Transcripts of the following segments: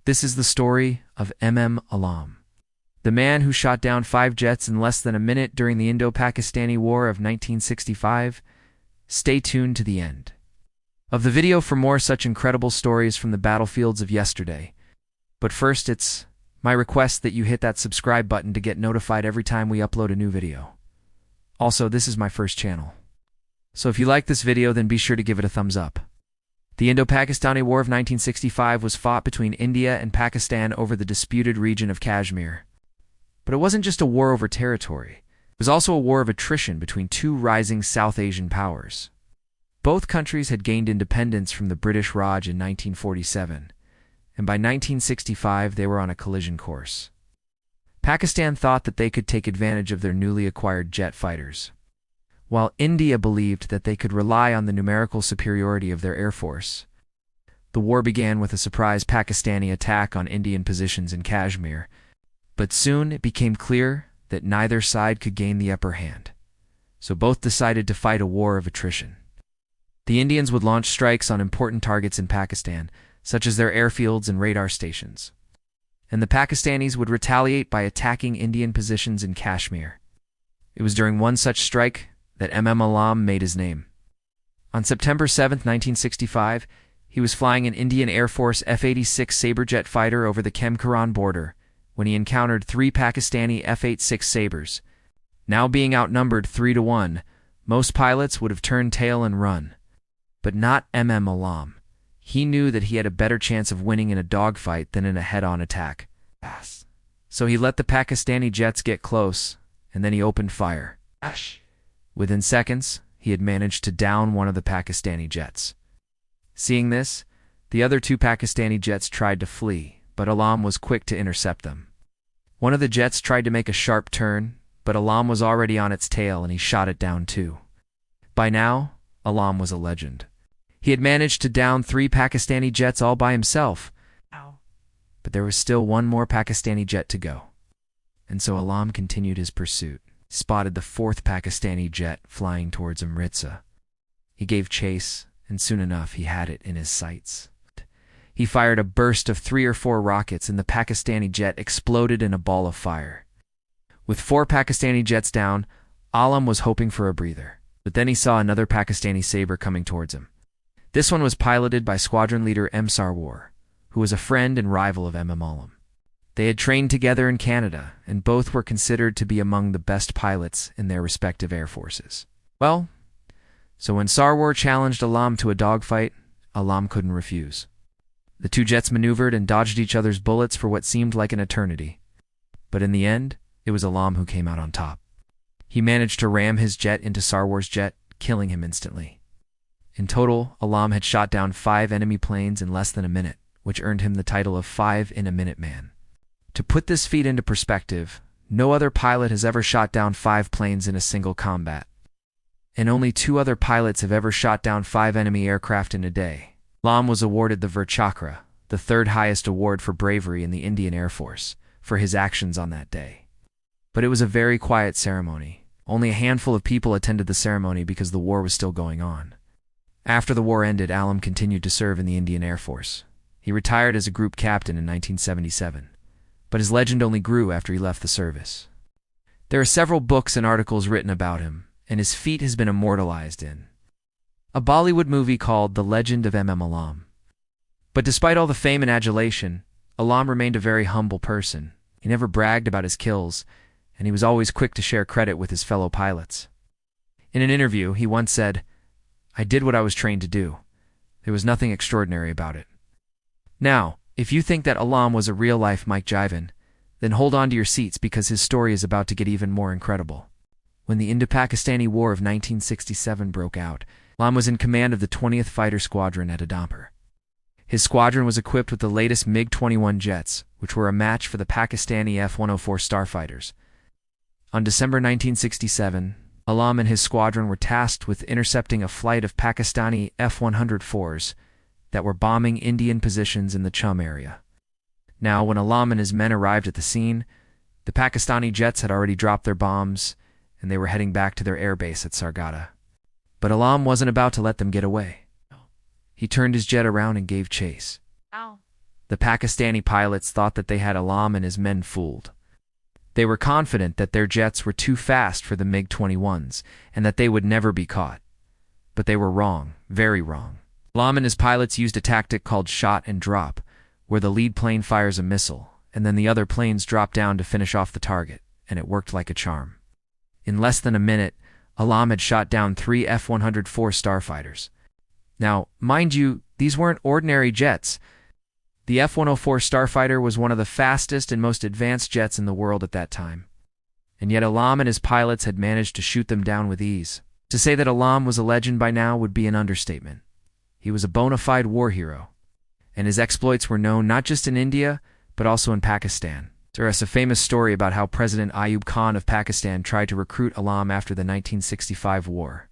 This is the story of Alam, the man who shot down 5 jets in less than a minute during the Indo-Pakistani War of 1965. Stay tuned to the end of the video for more such incredible stories from the battlefields of yesterday. But first, it's my request that you hit that subscribe button to get notified every time we upload a new video. Also, this is my first channel, so if you like this video, then be sure to give it a thumbs up. The Indo-Pakistani War of 1965 was fought between India and Pakistan over the disputed region of Kashmir. But it wasn't just a war over territory. It was also a war of attrition between two rising South Asian powers. Both countries had gained independence from the British Raj in 1947, and by 1965 they were on a collision course. Pakistan thought that they could take advantage of their newly acquired jet fighters, while India believed that they could rely on the numerical superiority of their air force. The war began with a surprise Pakistani attack on Indian positions in Kashmir, but soon it became clear that neither side could gain the upper hand, so both decided to fight a war of attrition. The Indians would launch strikes on important targets in Pakistan, such as their airfields and radar stations, and the Pakistanis would retaliate by attacking Indian positions in Kashmir. It was during one such strike that Alam made his name. On September 7, 1965, he was flying an Indian Air Force F-86 Sabre jet fighter over the Khem-Karan border when he encountered 3 Pakistani F-86 Sabres. Now being outnumbered 3-1, most pilots would have turned tail and run. But not Alam. He knew that he had a better chance of winning in a dogfight than in a head-on attack. So he let the Pakistani jets get close, and then he opened fire. Within seconds, he had managed to down one of the Pakistani jets. Seeing this, the other 2 Pakistani jets tried to flee, but Alam was quick to intercept them. One of the jets tried to make a sharp turn, but Alam was already on its tail and he shot it down too. By now, Alam was a legend. He had managed to down 3 Pakistani jets all by himself. But there was still one more Pakistani jet to go. And so Alam continued his pursuit. He spotted the 4th Pakistani jet flying towards Amritsar. He gave chase, and soon enough he had it in his sights. He fired a burst of 3 or 4 rockets and the Pakistani jet exploded in a ball of fire. With 4 Pakistani jets down, Alam was hoping for a breather. But then he saw another Pakistani Sabre coming towards him. This one was piloted by squadron leader M. Sarwar, who was a friend and rival of Alam. They had trained together in Canada, and both were considered to be among the best pilots in their respective air forces. Well, so when Sarwar challenged Alam to a dogfight, Alam couldn't refuse. The 2 jets maneuvered and dodged each other's bullets for what seemed like an eternity. But in the end, it was Alam who came out on top. He managed to ram his jet into Sarwar's jet, killing him instantly. In total, Alam had shot down 5 enemy planes in less than a minute, which earned him the title of 5 in a minute man. To put this feat into perspective, no other pilot has ever shot down 5 planes in a single combat. And only 2 other pilots have ever shot down 5 enemy aircraft in a day. Alam was awarded the Veer Chakra, the 3rd highest award for bravery in the Indian Air Force, for his actions on that day. But it was a very quiet ceremony. Only a handful of people attended the ceremony because the war was still going on. After the war ended, Alam continued to serve in the Indian Air Force. He retired as a group captain in 1977, but his legend only grew after he left the service. There are several books and articles written about him, and his feat has been immortalized in a Bollywood movie called The Legend of Alam. But despite all the fame and adulation, Alam remained a very humble person. He never bragged about his kills, and he was always quick to share credit with his fellow pilots. In an interview, he once said, "I did what I was trained to do. There was nothing extraordinary about it." Now, if you think that Alam was a real-life Mike Jivan, then hold on to your seats because his story is about to get even more incredible. When the Indo-Pakistani War of 1967 broke out, Alam was in command of the 20th Fighter Squadron at Udampur. His squadron was equipped with the latest MiG-21 jets, which were a match for the Pakistani F-104 starfighters. On December 1967, Alam and his squadron were tasked with intercepting a flight of Pakistani F-104s that were bombing Indian positions in the Chum area. Now, when Alam and his men arrived at the scene, the Pakistani jets had already dropped their bombs, and they were heading back to their airbase at Sargada. But Alam wasn't about to let them get away. He turned his jet around and gave chase. The Pakistani pilots thought that they had Alam and his men fooled. They were confident that their jets were too fast for the MiG-21s and that they would never be caught. But they were wrong, very wrong. Alam and his pilots used a tactic called shot and drop, where the lead plane fires a missile, and then the other planes drop down to finish off the target, and it worked like a charm. In less than a minute, Alam had shot down 3 F-104 starfighters. Now, mind you, these weren't ordinary jets. The F-104 starfighter was one of the fastest and most advanced jets in the world at that time. And yet Alam and his pilots had managed to shoot them down with ease. To say that Alam was a legend by now would be an understatement. He was a bona fide war hero, and his exploits were known not just in India, but also in Pakistan. There is a famous story about how President Ayub Khan of Pakistan tried to recruit Alam after the 1965 war.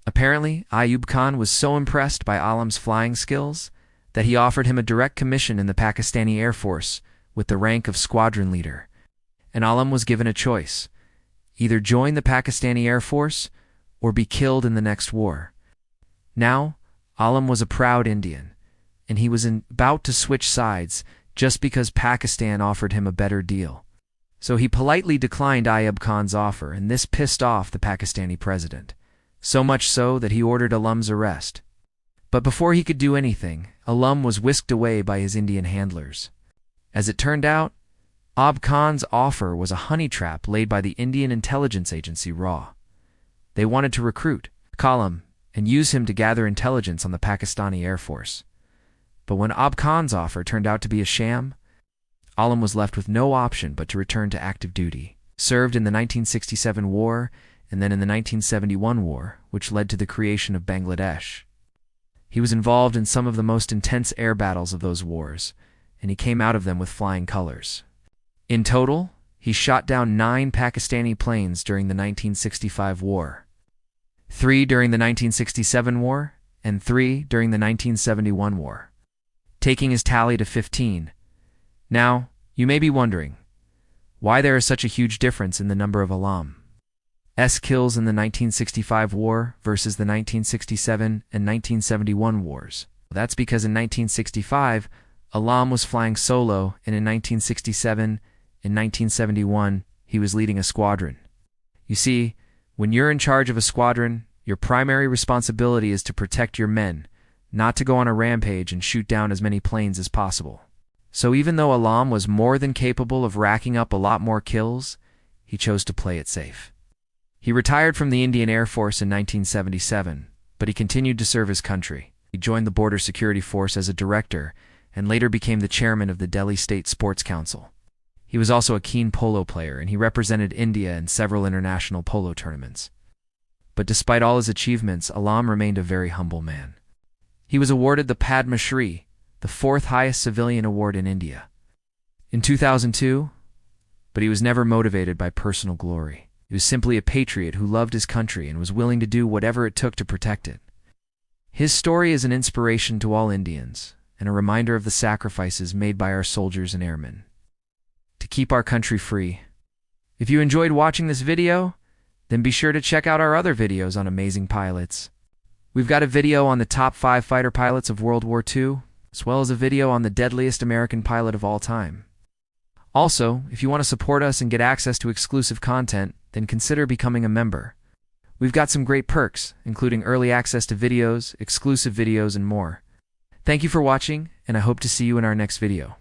Apparently, Ayub Khan was so impressed by Alam's flying skills that he offered him a direct commission in the Pakistani Air Force with the rank of squadron leader. And Alam was given a choice: either join the Pakistani Air Force or be killed in the next war. Now, Alam was a proud Indian, and he was about to switch sides just because Pakistan offered him a better deal. So he politely declined Ayub Khan's offer, and this pissed off the Pakistani president. So much so that he ordered Alam's arrest. But before he could do anything, Alam was whisked away by his Indian handlers. As it turned out, Ayub Khan's offer was a honey trap laid by the Indian intelligence agency RAW. They wanted to recruit Alam and use him to gather intelligence on the Pakistani Air Force. But when Ayub Khan's offer turned out to be a sham, Alam was left with no option but to return to active duty. Served in the 1967 war and then in the 1971 war, which led to the creation of Bangladesh. He was involved in some of the most intense air battles of those wars, and he came out of them with flying colors. In total, he shot down 9 Pakistani planes during the 1965 war, 3 during the 1967 war, and 3 during the 1971 war, taking his tally to 15. Now, you may be wondering why there is such a huge difference in the number of Alam's kills in the 1965 war versus the 1967 and 1971 wars. That's because in 1965, Alam was flying solo, and in 1967 and 1971, he was leading a squadron. You see, when you're in charge of a squadron, your primary responsibility is to protect your men, not to go on a rampage and shoot down as many planes as possible. So even though Alam was more than capable of racking up a lot more kills, he chose to play it safe. He retired from the Indian Air Force in 1977, but he continued to serve his country. He joined the Border Security Force as a director and later became the chairman of the Delhi State Sports Council. He was also a keen polo player, and he represented India in several international polo tournaments. But despite all his achievements, Alam remained a very humble man. He was awarded the Padma Shri, the 4th highest civilian award in India, in 2002, but he was never motivated by personal glory. He was simply a patriot who loved his country and was willing to do whatever it took to protect it. His story is an inspiration to all Indians and a reminder of the sacrifices made by our soldiers and airmen to keep our country free. If you enjoyed watching this video, then be sure to check out our other videos on amazing pilots. We've got a video on the top 5 fighter pilots of World War II, as well as a video on the deadliest American pilot of all time. Also, if you want to support us and get access to exclusive content, then consider becoming a member. We've got some great perks, including early access to videos, exclusive videos, and more. Thank you for watching, and I hope to see you in our next video.